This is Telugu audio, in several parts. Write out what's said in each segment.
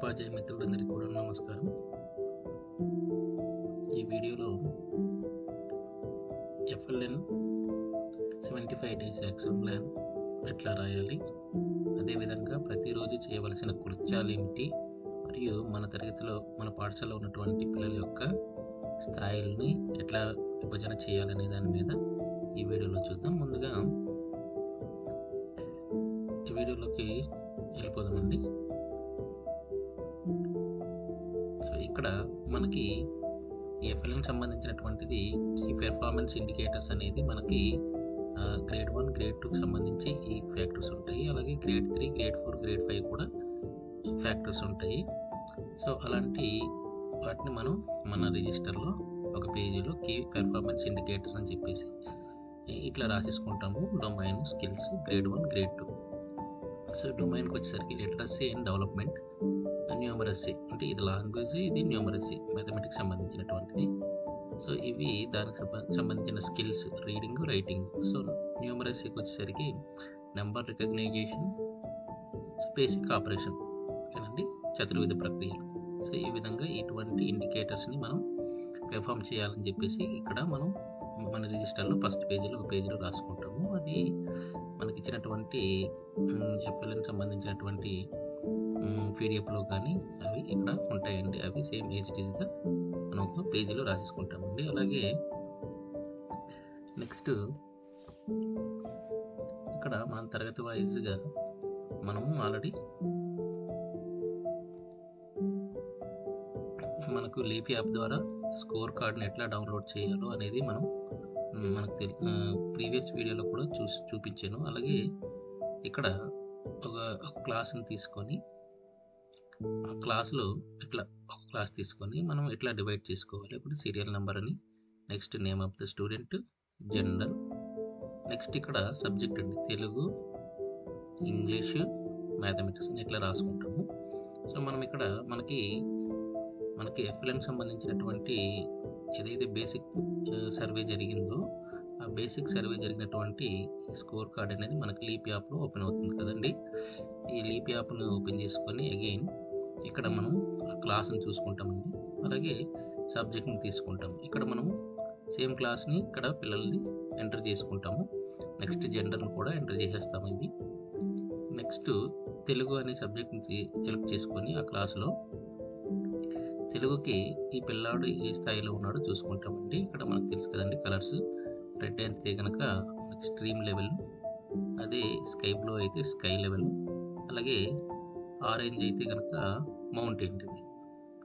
ఉపాధ్యాయ మిత్రులందరికీ కూడా నమస్కారం. ఈ వీడియోలో ఎఫ్ఎల్ఎన్ 75 డేస్ యాక్షన్ ప్లాన్ ఎట్లా రాయాలి, అదేవిధంగా ప్రతిరోజు చేయవలసిన కృత్యాలు ఏమిటి, మరియు మన తరగతిలో మన పాఠశాలలో ఉన్నటువంటి పిల్లల యొక్క స్థాయిల్ని ఎట్లా విభజన చేయాలనే దాని మీద ఈ వీడియోలో చూద్దాం. ముందుగా ఈ వీడియోలోకి వెళ్ళిపోదామండి. సో ఇక్కడ మనకి ఎఫ్ఎల్ఎన్ సంబంధించినటువంటిది ఈ పెర్ఫార్మెన్స్ ఇండికేటర్స్ అనేది మనకి గ్రేడ్ 1 గ్రేడ్ 2కి సంబంధించి ఈ ఫ్యాక్టర్స్ ఉంటాయి. అలాగే గ్రేడ్ 3 గ్రేడ్ 4 గ్రేడ్ 5 కూడా ఫ్యాక్టర్స్ ఉంటాయి. సో అలాంటి వాటిని మనం మన రిజిస్టర్లో ఒక పేజీలో కీ పెర్ఫార్మెన్స్ ఇండికేటర్స్ అని చెప్పేసి ఇట్లా రాసేసుకుంటాము. Domain skills grade 1 grade 2. So డొమైన్కి వచ్చేసరికి లిటరసీ అండ్ డెవలప్మెంట్, న్యూమరసీ అంటే ఇది లాంగ్వేజ్, ఇది న్యూమరసీ మ్యాథమెటిక్స్ సంబంధించినటువంటిది. సో ఇవి దానికి సంబంధించిన స్కిల్స్ రీడింగ్ రైటింగ్. సో న్యూమరసీకి వచ్చేసరికి నెంబర్ రికగ్నైజేషన్, బేసిక్ ఆపరేషన్, ఓకేనండి, చతుర్విధ ప్రక్రియలు. సో ఈ విధంగా ఇటువంటి ఇండికేటర్స్ని మనం పెర్ఫామ్ చేయాలని చెప్పేసి ఇక్కడ మనం మన రిజిస్టర్లో ఫస్ట్ పేజీలో ఒక పేజీలో రాసుకుంటాము. అది మనకి ఇచ్చినటువంటి ఎఫ్ఎల్ఎన్ సంబంధించినటువంటి పీడిఎఫ్లో కానీ అవి ఇక్కడ ఉంటాయండి. అవి సేమ్ ఏజ్టీస్గా మనం ఒక పేజీలో రాసేసుకుంటామండి. అలాగే నెక్స్ట్ ఇక్కడ మన తరగతి వైజ్గా మనము ఆల్రెడీ మనకు లీప్ యాప్ ద్వారా స్కోర్ కార్డ్ని ఎట్లా డౌన్లోడ్ చేయాలో అనేది మనకు ప్రీవియస్ వీడియోలో కూడా చూపించాను. అలాగే ఇక్కడ ఒక క్లాస్ని తీసుకొని ఆ క్లాస్లో ఇట్లా ఒక క్లాస్ తీసుకొని మనం ఇట్లా డివైడ్ చేసుకోవాలి. ఇప్పుడు సీరియల్ నెంబర్ అని, next name of the student, gender, next ఇక్కడ సబ్జెక్ట్ అండి తెలుగు, ఇంగ్లీషు, మ్యాథమెటిక్స్ అని ఇట్లా రాసుకుంటాము. సో మనం ఇక్కడ మనకి ఎఫ్ఎల్ఎన్ సంబంధించినటువంటి ఏదైతే బేసిక్ సర్వే జరిగిందో ఆ బేసిక్ సర్వే జరిగినటువంటి స్కోర్ కార్డ్ అనేది మనకి లీప్ యాప్లో ఓపెన్ అవుతుంది కదండి. ఈ లీప్ యాప్ను ఓపెన్ చేసుకొని అగైన్ ఇక్కడ మనం ఆ క్లాస్ని చూసుకుంటామండి. అలాగే సబ్జెక్ట్ని తీసుకుంటాం. ఇక్కడ మనము సేమ్ క్లాస్ని ఇక్కడ పిల్లల్ని ఎంటర్ చేసుకుంటాము. నెక్స్ట్ జెండర్ని కూడా ఎంటర్ చేసేస్తాము. ఇది నెక్స్ట్ తెలుగు అనే సబ్జెక్ట్ని సెలెక్ట్ చేసుకొని ఆ క్లాస్లో తెలుగుకి ఈ పిల్లాడు ఏ స్థాయిలో ఉన్నాడో చూసుకుంటామండి. ఇక్కడ మనకు తెలుసు కదండి కలర్స్. రెడ్ అయితే కనుక స్ట్రీమ్ లెవెల్, అదే స్కై బ్లూ అయితే స్కై లెవెల్, అలాగే ఆరెంజ్ అయితే కనుక మౌంటైన్ లెవెల్.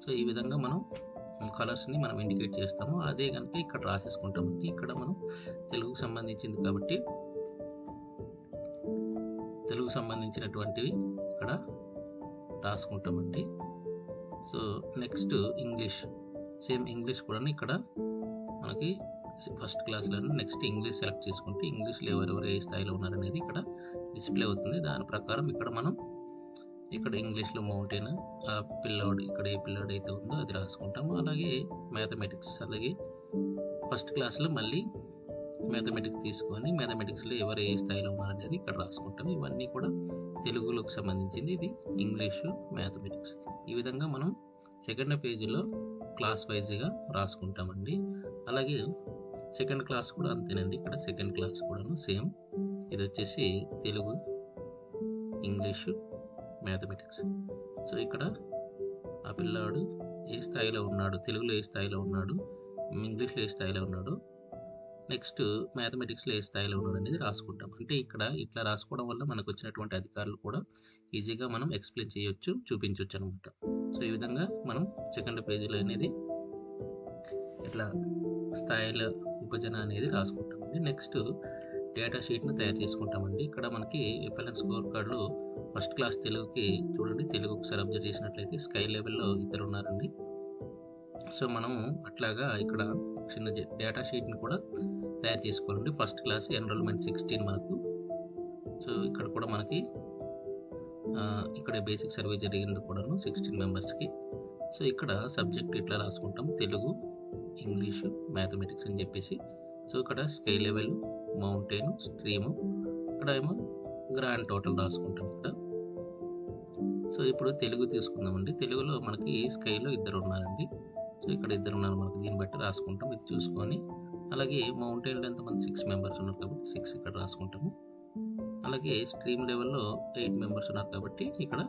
సో ఈ విధంగా మనం కలర్స్ని మనం ఇండికేట్ చేస్తాము. అదే కనుక ఇక్కడ రాసేసుకుంటామండి. ఇక్కడ మనం తెలుగుకు సంబంధించింది కాబట్టి తెలుగుకు సంబంధించినటువంటివి ఇక్కడ రాసుకుంటామండి. So next English, same English కూడా ఇక్కడ మనకి ఫస్ట్ క్లాస్లో నెక్స్ట్ ఇంగ్లీష్ సెలెక్ట్ చేసుకుంటే ఇంగ్లీష్లో ఎవరెవరు ఏ స్థాయిలో ఉన్నారనేది ఇక్కడ డిస్ప్లే అవుతుంది. దాని ప్రకారం ఇక్కడ ఇంగ్లీష్లో మౌంటైన్, ఆ పిల్లాడు ఇక్కడ ఏ పిల్లాడు అయితే ఉందో అది రాసుకుంటాము. అలాగే మ్యాథమెటిక్స్, అలాగే ఫస్ట్ క్లాస్లో మళ్ళీ మ్యాథమెటిక్స్ తీసుకొని మ్యాథమెటిక్స్లో ఎవరు ఏ స్థాయిలో ఉన్నారనేది ఇక్కడ రాసుకుంటాము. ఇవన్నీ కూడా తెలుగులోకి సంబంధించింది, ఇది ఇంగ్లీషు, మ్యాథమెటిక్స్. ఈ విధంగా మనం సెకండ్ పేజీలో క్లాస్ వైజ్గా రాసుకుంటామండి. అలాగే సెకండ్ క్లాస్ కూడా అంతేనండి. ఇక్కడ సెకండ్ క్లాస్ కూడాను సేమ్, ఇది వచ్చేసి తెలుగు, ఇంగ్లీషు, మ్యాథమెటిక్స్. సో ఇక్కడ ఆ పిల్లాడు ఏ స్థాయిలో ఉన్నాడు, తెలుగులో ఏ స్థాయిలో ఉన్నాడు, ఇంగ్లీష్లో ఏ స్థాయిలో ఉన్నాడు, నెక్స్ట్ మ్యాథమెటిక్స్లో ఏ స్థాయిలో ఉన్నాడు అనేది రాసుకుంటాం. అంటే ఇక్కడ ఇట్లా రాసుకోవడం వల్ల మనకు వచ్చినటువంటి అధికారులు కూడా ఈజీగా మనం ఎక్స్ప్లెయిన్ చేయొచ్చు, చూపించవచ్చు అనమాట. సో ఈ విధంగా మనం సెకండ్ పేజీలో అనేది ఇట్లా స్థాయిల విభజన అనేది రాసుకుంటామండి. నెక్స్ట్ డేటా షీట్ను తయారు చేసుకుంటామండి. ఇక్కడ మనకి ఎఫ్ఎల్ఎన్ స్కోర్ కార్డులో ఫస్ట్ క్లాస్ తెలుగుకి చూడండి, తెలుగు ఒకసారి అబ్జర్వ్ చేసినట్లయితే స్కై లెవెల్లో ఇద్దరు ఉన్నారండి. సో మనము అట్లాగా ఇక్కడ చిన్న డేటా షీట్ని కూడా తయారు చేసుకోవాలండి. ఫస్ట్ క్లాస్ ఎన్రోల్మెంట్ 16 మనకు. సో ఇక్కడ కూడా మనకి ఇక్కడ బేసిక్ సర్వే జరిగింది కూడాను 16 మెంబర్స్కి. సో ఇక్కడ సబ్జెక్ట్ ఇట్లా రాసుకుంటాం, తెలుగు, ఇంగ్లీషు, మ్యాథమెటిక్స్ అని చెప్పేసి. సో ఇక్కడ స్కై లెవెల్, మౌంటైన్, స్ట్రీము, ఇక్కడ ఏమో గ్రాండ్ టోటల్ రాసుకుంటాం ఇక్కడ. సో ఇప్పుడు తెలుగు తీసుకుందామండి. తెలుగులో మనకి స్కైలో ఇద్దరు ఉన్నారండి. సో ఇక్కడ ఇద్దరు ఉన్నారు మనకి, దీన్ని బట్టి రాసుకుంటాం ఇది చూసుకొని. అలాగే మౌంటైన్లో ఎంతమంది 6 మెంబర్స్ ఉన్నారు కాబట్టి 6 ఇక్కడ రాసుకుంటాము. అలాగే స్ట్రీమ్ లెవెల్లో 8 మెంబర్స్ ఉన్నారు కాబట్టి ఇక్కడ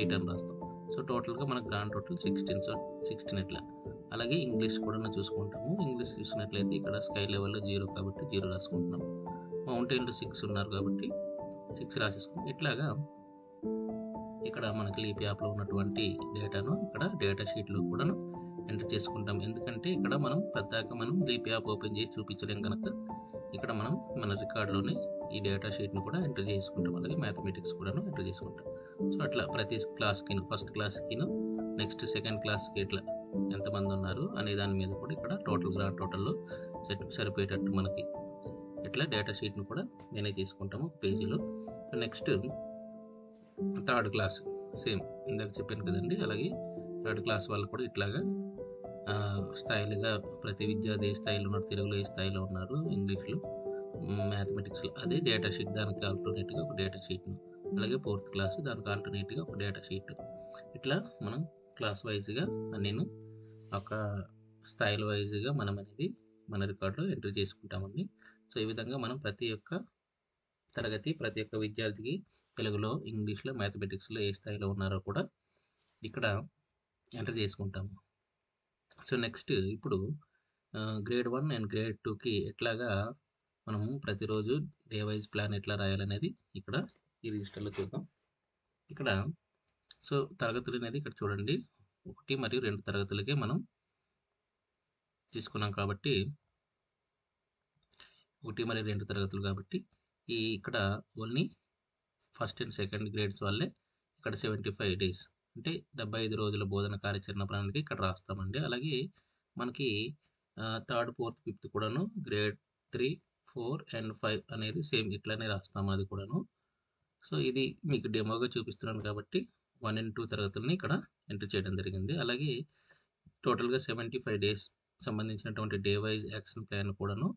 8 అని రాస్తాం. సో టోటల్గా మనకు గ్రాండ్ టోటల్ 16. సో 16 ఇట్లా. అలాగే ఇంగ్లీష్ కూడా చూసుకుంటాము. ఇంగ్లీష్ చూసినట్లయితే ఇక్కడ స్కై లెవెల్లో 0 కాబట్టి 0 రాసుకుంటున్నాం. మౌంటైన్లో 6 ఉన్నారు కాబట్టి 6 రాసేసుకున్నాం. ఇట్లాగా ఇక్కడ మనకి లీప్ యాప్లో ఉన్నటువంటి డేటాను ఇక్కడ డేటా షీట్లో కూడా ఎంటర్ చేసుకుంటాం. ఎందుకంటే ఇక్కడ మనం పెద్దగా మనం లీప్ యాప్ ఓపెన్ చేసి చూపించలేం కనుక ఇక్కడ మనం మన రికార్డులోనే ఈ డేటా షీట్ను కూడా ఎంటర్ చేసుకుంటాం. అలాగే మ్యాథమెటిక్స్ కూడా ఎంటర్ చేసుకుంటాం. సో అట్లా ప్రతి క్లాస్కి, ఫస్ట్ క్లాస్కి, నెక్స్ట్ సెకండ్ క్లాస్కి ఇట్లా ఎంతమంది ఉన్నారు అనే దాని మీద కూడా ఇక్కడ టోటల్ గ్రాండ్ టోటల్లో సరిపోయేటట్టు మనకి ఇట్లా డేటా షీట్ను కూడా మేనేజ్ చేసుకుంటాము పేజీలో. నెక్స్ట్ థర్డ్ క్లాస్ సేమ్ ఇందాక చెప్పాను కదండి. అలాగే థర్డ్ క్లాస్ వాళ్ళు కూడా ఇట్లాగా స్థాయిలుగా ప్రతి విద్యార్థి ఏ స్థాయిలో ఉన్నారు, తెలుగులో ఏ స్థాయిలో ఉన్నారు, ఇంగ్లీష్లో, మ్యాథమెటిక్స్లో అదే డేటా షీట్, దానికి ఆల్టర్నేట్గా ఒక డేటా షీట్ను, అలాగే ఫోర్త్ క్లాస్ దానికి ఆల్టర్నేట్గా ఒక డేటా షీట్, ఇట్లా మనం క్లాస్ వైజ్గా నేను ఒక స్థాయిల వైజ్గా మనం అనేది మన రికార్డులో ఎంటర్ చేసుకుంటామండి. సో ఈ విధంగా మనం ప్రతి ఒక్క తరగతి, ప్రతి ఒక్క విద్యార్థికి తెలుగులో, ఇంగ్లీష్లో, మ్యాథమెటిక్స్లో ఏ స్థాయిలో ఉన్నారో కూడా ఇక్కడ ఎంటర్ చేసుకుంటాము. సో నెక్స్ట్ ఇప్పుడు గ్రేడ్ 1 అండ్ గ్రేడ్ 2కి ఎట్లాగా మనము ప్రతిరోజు డే వైజ్ ప్లాన్ ఎట్లా రాయాలనేది ఇక్కడ ఈ రిజిస్టర్లో చూద్దాం. ఇక్కడ సో తరగతులు అనేది ఇక్కడ చూడండి, 1 మరియు 2 తరగతులకే మనం తీసుకున్నాం కాబట్టి 1 మరియు 2 తరగతులు కాబట్టి ఇక్కడ only first and second grades వాళ్ళే ఇక్కడ 75 డేస్ అంటే 75 రోజుల బోధన కార్యాచరణ ప్రణాళిక ఇక్కడ రాస్తామండి. అలాగే మనకి థర్డ్, ఫోర్త్, ఫిఫ్త్ కూడాను గ్రేడ్ 3, 4 అండ్ 5 అనేది సేమ్ ఇట్లానే రాస్తాము అది కూడాను. సో ఇది మీకు డెమోగా చూపిస్తున్నాను కాబట్టి 1 and 2 తరగతులని ఇక్కడ ఎంటర్ చేయడం జరిగింది. అలాగే టోటల్గా 75 డేస్ సంబంధించినటువంటి డే వైజ్ యాక్షన్ ప్లాన్ కూడాను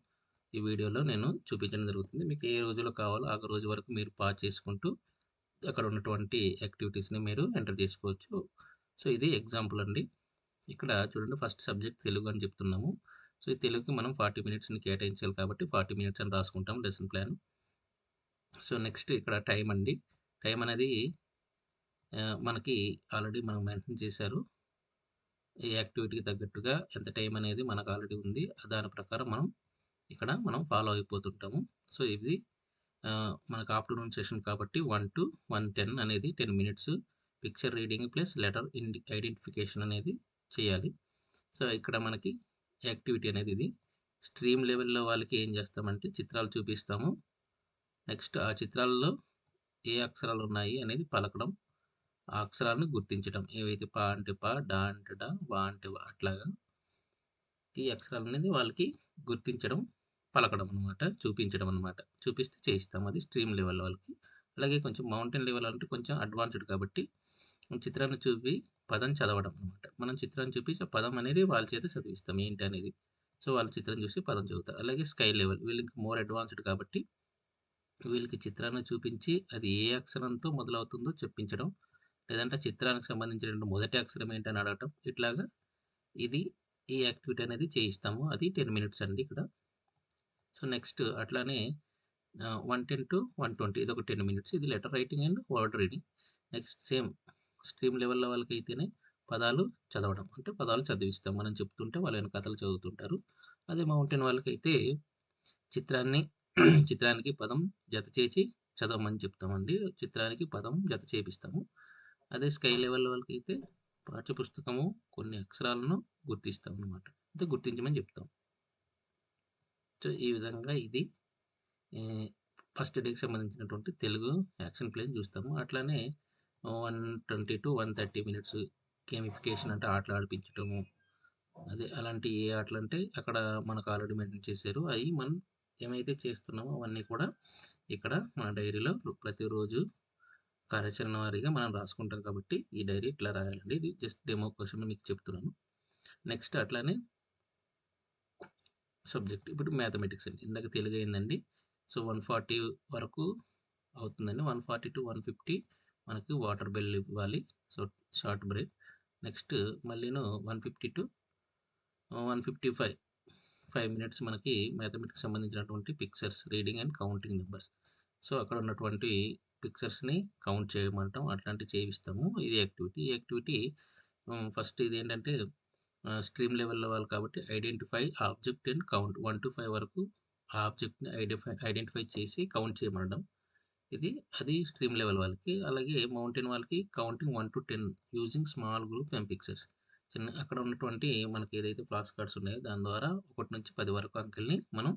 ఈ వీడియోలో నేను చూపించడం జరుగుతుంది. మీకు ఏ రోజులో కావాలో ఆ రోజు వరకు మీరు పాస్ చేసుకుంటూ అక్కడ ఉన్నటువంటి యాక్టివిటీస్ని మీరు ఎంటర్ చేసుకోవచ్చు. సో ఇది ఎగ్జాంపుల్ అండి. ఇక్కడ చూడండి, ఫస్ట్ సబ్జెక్ట్ తెలుగు అని చెప్తున్నాము. సో ఈ తెలుగుకి మనం 40 మినిట్స్ని కేటాయించాలి కాబట్టి 40 మినిట్స్ అని రాసుకుంటాం లెసన్ ప్లాన్. సో నెక్స్ట్ ఇక్కడ టైం అండి. టైం అనేది మనకి ఆల్రెడీ మనం మెన్షన్ చేశారు. ఈ యాక్టివిటీకి తగ్గట్టుగా ఎంత టైం అనేది మనకు ఆల్రెడీ ఉంది, దాని ప్రకారం మనం ఫాలో అయిపోతుంటాము. సో ఇది మనకు ఆఫ్టర్నూన్ సెషన్ కాబట్టి 1 to 1:10 అనేది 10 minutes picture reading plus letter identification అనేది చేయాలి. సో ఇక్కడ మనకి యాక్టివిటీ అనేది ఇది. స్ట్రీమ్ లెవెల్లో వాళ్ళకి ఏం చేస్తామంటే చిత్రాలు చూపిస్తాము. నెక్స్ట్ ఆ చిత్రాల్లో ఏ అక్షరాలు ఉన్నాయి అనేది పలకడం, ఆ అక్షరాలను గుర్తించడం, ఏవైతే పా అంటే పా, డా అంటే డా, వా అంటే వా, అట్లాగా ఈ అక్షరాలు అనేది వాళ్ళకి గుర్తించడం, పలకడం అనమాట, చూపించడం అనమాట. చూపిస్తే చేయిస్తాం, అది స్ట్రీమ్ లెవెల్ వాళ్ళకి. అలాగే కొంచెం మౌంటైన్ లెవెల్ అంటే కొంచెం అడ్వాన్స్డ్ కాబట్టి చిత్రాన్ని చూపి పదం చదవడం అనమాట. మనం చిత్రాన్ని చూపించి ఆ పదం అనేది వాళ్ళ చేత చదివిస్తాం ఏంటి అనేది. సో వాళ్ళ చిత్రం చూసి పదం చదువుతారు. అలాగే స్కై లెవెల్ వీళ్ళకి మోర్ అడ్వాన్స్డ్ కాబట్టి వీళ్ళకి చిత్రాన్ని చూపించి అది ఏ అక్షరంతో మొదలవుతుందో చెప్పించడం, లేదంటే చిత్రానికి సంబంధించిన మొదటి అక్షరం ఏంటని అడగటం, ఇట్లాగా ఈ యాక్టివిటీ అనేది చేయిస్తాము. అది 10 మినిట్స్ అండి ఇక్కడ. సో నెక్స్ట్ అట్లానే 110 to 120 ఇది ఒక 10 మినిట్స్. ఇది letter writing and word reading. Next same stream లెవెల్లో వాళ్ళకి అయితేనే పదాలు చదవడం, అంటే పదాలు చదివిస్తాం, మనం చెప్తుంటే వాళ్ళ కథలు చదువుతుంటారు. అదే మౌంటైన్ వాళ్ళకైతే చిత్రానికి పదం జత చేసి చదవమని చెప్తామండి. చిత్రానికి పదం జత చేపిస్తాము. అదే స్కై లెవెల్ వాళ్ళకి అయితే పాఠ్యపుస్తకము కొన్ని అక్షరాలను గుర్తిస్తాం అన్నమాట, అంటే గుర్తించమని చెప్తాం. సో ఈ విధంగా ఇది ఫస్ట్ డేకి సంబంధించినటువంటి తెలుగు యాక్షన్ ప్లాన్ చూస్తాము. అట్లానే 120 to 130 మినిట్స్ గేమిఫికేషన్ అంటే ఆటలు ఆడిపించటము. అదే అలాంటి ఏ ఆటలు అంటే అక్కడ మనకు ఆల్రెడీ మెన్షన్ చేశారు. అవి మనం ఏమైతే చేస్తున్నామో అవన్నీ కూడా ఇక్కడ మన డైరీలో ప్రతిరోజు కార్యాచరణ వారీగా మనం రాసుకుంటాం కాబట్టి ఈ డైరీ ఇట్లా రాయాలండి. ఇది జస్ట్ డెమో కోసం మీకు చెప్తున్నాను. నెక్స్ట్ అట్లానే సబ్జెక్ట్ ఇప్పుడు మ్యాథమెటిక్స్ అండి. ఇందాక తెలుగు అయిందండి. సో 140 వరకు అవుతుందండి. 140 to 150 మనకి వాటర్ బెల్ ఇవ్వాలి. So short break. నెక్స్ట్ మళ్ళీను 150 to 155 5 minutes మనకి మ్యాథమెటిక్స్ సంబంధించినటువంటి pictures reading and counting numbers. So అక్కడ ఉన్నటువంటి పిక్చర్స్ని కౌంట్ చేయమంటాం, అట్లాంటివి చేయిస్తాము. ఇది యాక్టివిటీ. ఈ యాక్టివిటీ ఫస్ట్ ఇది ఏంటంటే స్ట్రీమ్ లెవెల్లో వాళ్ళు కాబట్టి identify object and count 1 to 5 వరకు ఆ ఆబ్జెక్ట్ని ఐడెంటిఫై చేసి కౌంట్ చేయమనడం. అది స్ట్రీమ్ లెవెల్ వాళ్ళకి. అలాగే మౌంటైన్ వాళ్ళకి counting 1 to 10 using small group and pictures. అక్కడ ఉన్నటువంటి మనకి ఏదైతే ఫ్లాష్ కార్డ్స్ ఉన్నాయో దాని ద్వారా 1 నుంచి 10 వరకు అంకెల్ని మనం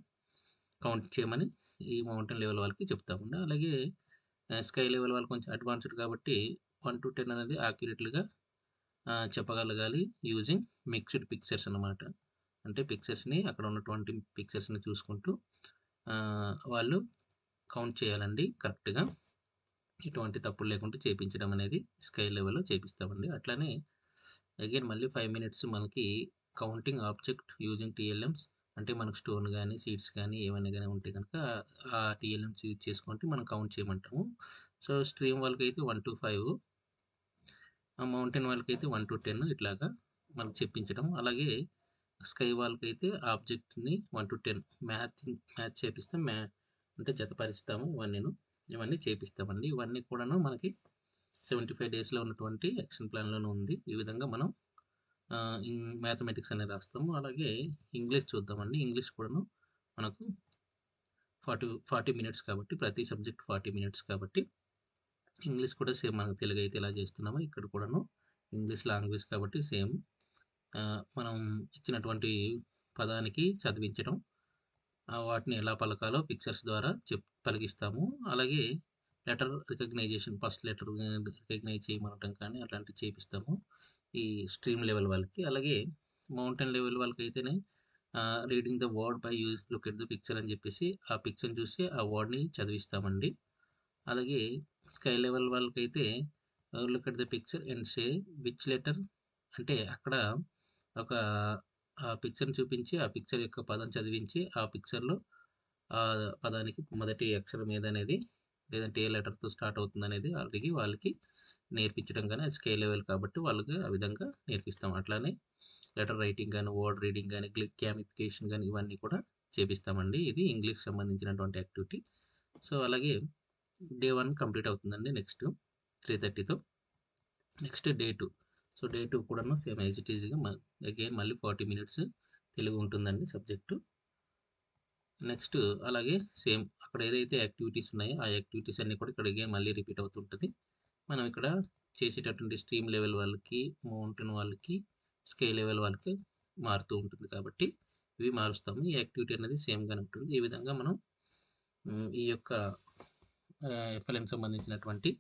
కౌంట్ చేయమని ఈ మౌంటైన్ లెవెల్ వాళ్ళకి చెప్తామండి. అలాగే స్కై లెవెల్ వాళ్ళు కొంచెం అడ్వాన్స్డ్ కాబట్టి 1 to 10 అనేది యాక్యురేట్లీగా చెప్పగలగాలి యూజింగ్ మిక్స్డ్ పిక్చర్స్ అన్నమాట. అంటే పిక్చర్స్ని అక్కడ ఉన్నటువంటి పిక్చర్స్ని చూసుకుంటూ వాళ్ళు కౌంట్ చేయాలండి కరెక్ట్గా. ఎటువంటి తప్పులు లేకుండా చేయించడం అనేది స్కై లెవెల్లో చేపిస్తామండి. అట్లానే అగైన్ మళ్ళీ 5 minutes మనకి కౌంటింగ్ ఆబ్జెక్ట్ యూజింగ్ టీఎల్ఎమ్స్. అంటే మనకు స్టోన్ కానీ సీడ్స్ కానీ ఏమైనా కానీ ఉంటే కనుక ఆ టీఎల్ఎమ్స్ యూజ్ చేసుకుంటే మనం కౌంట్ చేయమంటాము. సో స్ట్రీమ్ వాళ్ళకి అయితే 1 to 5, మౌంటైన్ వాళ్ళకి అయితే 1 to 10 ఇట్లాగా మనకు చెప్పించడం. అలాగే స్కై వాళ్ళకి అయితే ఆబ్జెక్ట్ని 1 to 10 మ్యాచ్ చేపిస్తాం, అంటే జతపరుస్తాము. ఇవన్నీ చేపిస్తామండి. ఇవన్నీ కూడాను మనకి 75 daysలో ఉన్నటువంటి యాక్షన్ ప్లాన్లోనే ఉంది. ఈ విధంగా మనం మ్యాథమెటిక్స్ అనేది రాస్తాము. అలాగే ఇంగ్లీష్ చూద్దామండి. ఇంగ్లీష్ కూడాను మనకు 40 minutes కాబట్టి ప్రతి సబ్జెక్ట్ 40 minutes కాబట్టి ఇంగ్లీష్ కూడా సేమ్ మనకు తెలుగు అయితే ఎలా చేస్తున్నామో ఇక్కడ కూడాను ఇంగ్లీష్ లాంగ్వేజ్ కాబట్టి సేమ్ మనం ఇచ్చినటువంటి పదానికి చదివించడం, వాటిని ఎలా పలకాలో పిక్చర్స్ ద్వారా పలికిస్తాము. అలాగే letter recognition, first letter recognise చేయమనటం కానీ అట్లాంటివి చేపిస్తాము ఈ స్ట్రీమ్ లెవెల్ వాళ్ళకి. అలాగే మౌంటైన్ లెవెల్ వాళ్ళకి అయితేనే reading the word by look at the picture అని చెప్పేసి ఆ పిక్చర్ని చూసి ఆ వర్డ్ని చదివిస్తామండి. అలాగే స్కై లెవెల్ వాళ్ళకైతే look at the picture and say which letter, అంటే అక్కడ ఒక పిక్చర్ని చూపించి ఆ పిక్చర్ యొక్క పదం చదివించి ఆ పిక్చర్లో ఆ పదానికి మొదటి అక్షరం ఏదనేది లేదంటే ఏ లెటర్తో స్టార్ట్ అవుతుంది అనేది ఆల్రెడీ వాళ్ళకి నేర్పించడం కానీ అది స్కేల్ లెవెల్ కాబట్టి వాళ్ళకి ఆ విధంగా నేర్పిస్తాం. అట్లానే లెటర్ రైటింగ్ కానీ వర్డ్ రీడింగ్ కానీ గ్యామిఫికేషన్ కానీ ఇవన్నీ కూడా చేపిస్తామండి. ఇది ఇంగ్లీష్ సంబంధించినటువంటి యాక్టివిటీ. సో అలాగే డే 1 కంప్లీట్ అవుతుందండి నెక్స్ట్ 3:30తో. Next day 2. సో డే 2 కూడాను సేమ్ యాజ్ ఇట్ ఈజ్గా అగైన్ మళ్ళీ 40 minutes తెలుగు ఉంటుందండి సబ్జెక్టు. నెక్స్ట్ అలాగే సేమ్ అక్కడ ఏదైతే యాక్టివిటీస్ ఉన్నాయో ఆ యాక్టివిటీస్ అన్నీ కూడా ఇక్కడ అగైన్ మళ్ళీ రిపీట్ అవుతుంటుంది. మనం ఇక్కడ చేసేటటువంటి స్ట్రీమ్ లెవెల్ వాళ్ళకి, మౌంటైన్ వాళ్ళకి, స్కై లెవెల్ వాళ్ళకి మారుతూ ఉంటుంది కాబట్టి ఇవి మారుస్తాము. ఈ యాక్టివిటీ అనేది సేమ్గానే ఉంటుంది. ఈ విధంగా మనం ఈ యొక్క ఎఫ్ఎల్ఎం సంబంధించినటువంటి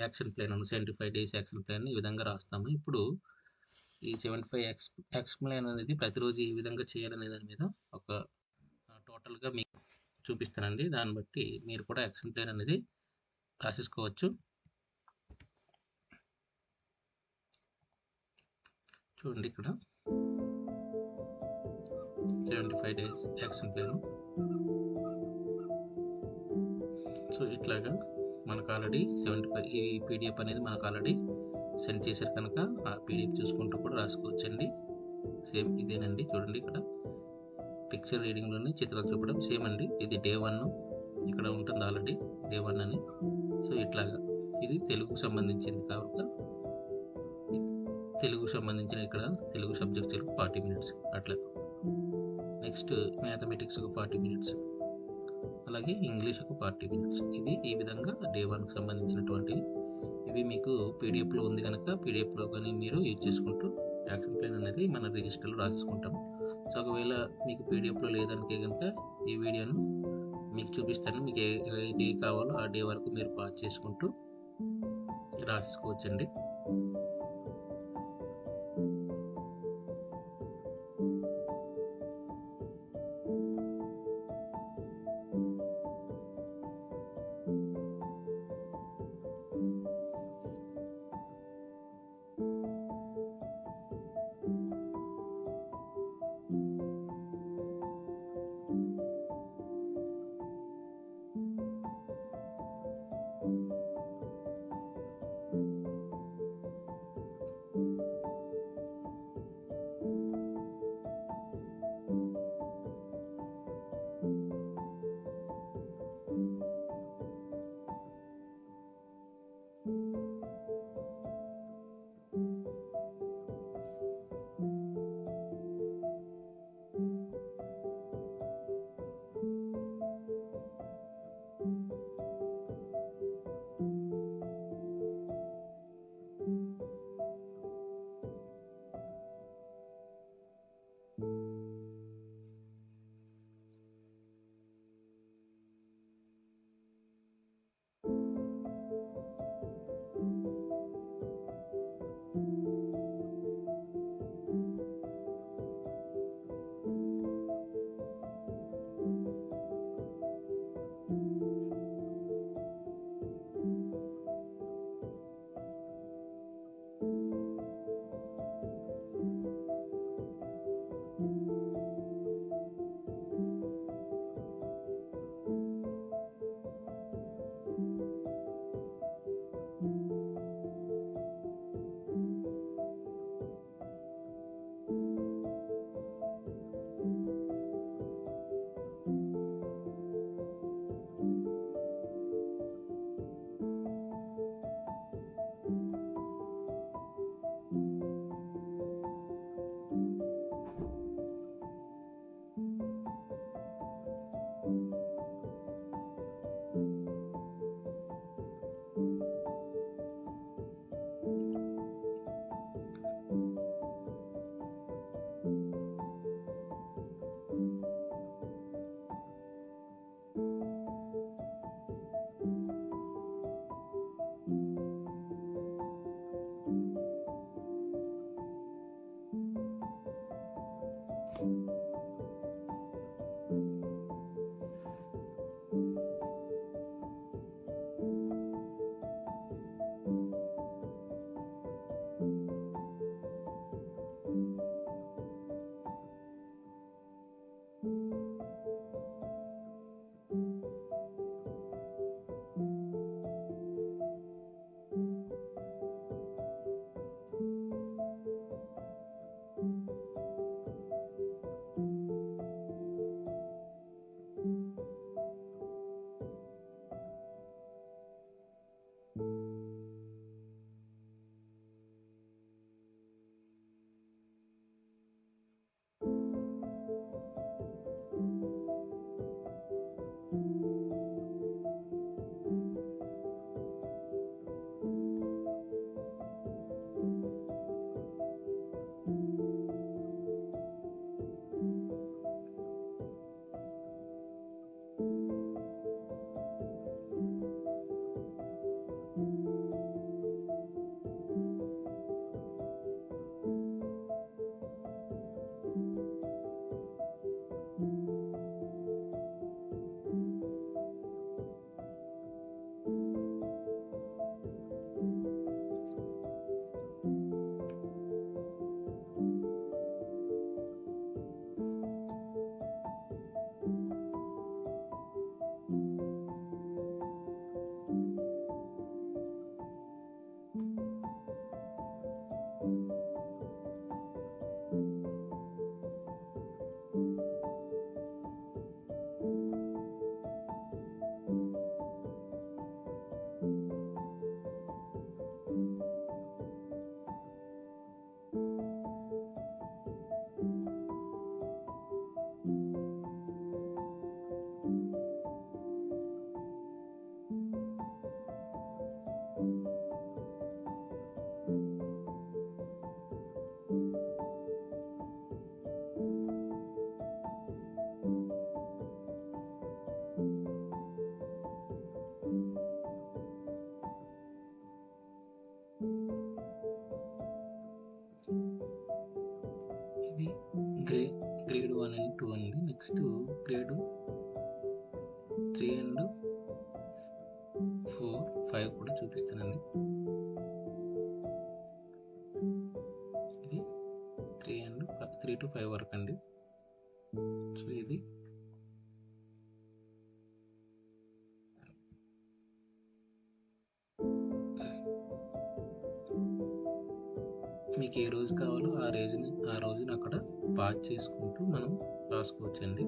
action plan 75 days action plan ఈ విధంగా రాస్తాము. ఇప్పుడు ఈ 75 యాక్షన్ ప్లాన్ అనేది ప్రతిరోజు ఏ విధంగా చేయాలనే దాని మీద ఒక టోటల్గా మీకు చూపిస్తానండి. దాన్ని బట్టి మీరు కూడా యాక్షన్ ప్లాన్ అనేది రాసేసుకోవచ్చు. చూడండి ఇక్కడ 75 days యాక్షన్ ప్లాన్. సో ఇట్లాగా మనకు ఆల్రెడీ 75 ఈ పీడిఎఫ్ అనేది మనకు ఆల్రెడీ సెండ్ చేశారు కనుక ఆ పీడిఎఫ్ చూసుకుంటూ కూడా రాసుకోవచ్చండి. సేమ్ ఇదేనండి. చూడండి ఇక్కడ పిక్చర్ రీడింగ్లోనే చిత్రాలు చూపడం సేమ్ అండి. ఇది డే 1 ఇక్కడ ఉంటుంది ఆల్రెడీ డే 1 అని. సో ఇట్లాగా ఇది తెలుగుకు సంబంధించింది కాబట్టి తెలుగుకు సంబంధించిన ఇక్కడ తెలుగు సబ్జెక్ట్ 40 minutes అట్లా. నెక్స్ట్ మ్యాథమెటిక్స్ ఒక 40 minutes, అలాగే ఇంగ్లీష్ ఒక 40 minutes. ఇది ఈ విధంగా డే 1కి సంబంధించినటువంటివి. ఇవి మీకు పీడిఎఫ్లో ఉంది కనుక పీడిఎఫ్లో కానీ మీరు యూజ్ చేసుకుంటూ యాక్షన్ ప్లాన్ అనేది మన రిజిస్టర్లో రాసేసుకుంటాం. సో ఒకవేళ మీకు పీడిఎఫ్లో లేదనికే కనుక ఈ వీడియోను మీకు చూపిస్తాను. మీకు ఏ డే కావాలో ఆ డే వరకు మీరు పాస్ చేసుకుంటూ రాసేసుకోవచ్చండి. ఇది గ్రేడ్ 1 అండ్ 2 అండి. నెక్స్ట్ గ్రేడ్ 3 అండ్ 4, 5 కూడా చూపిస్తానండి. ఇది 3 to 5 వరకు అండి. సో ఇది మీకు ఏ రోజు కావాలో ఆ రోజుని అక్కడ పాజ్ చేసుకుంటూ మనం రాసుకోవచ్చండి.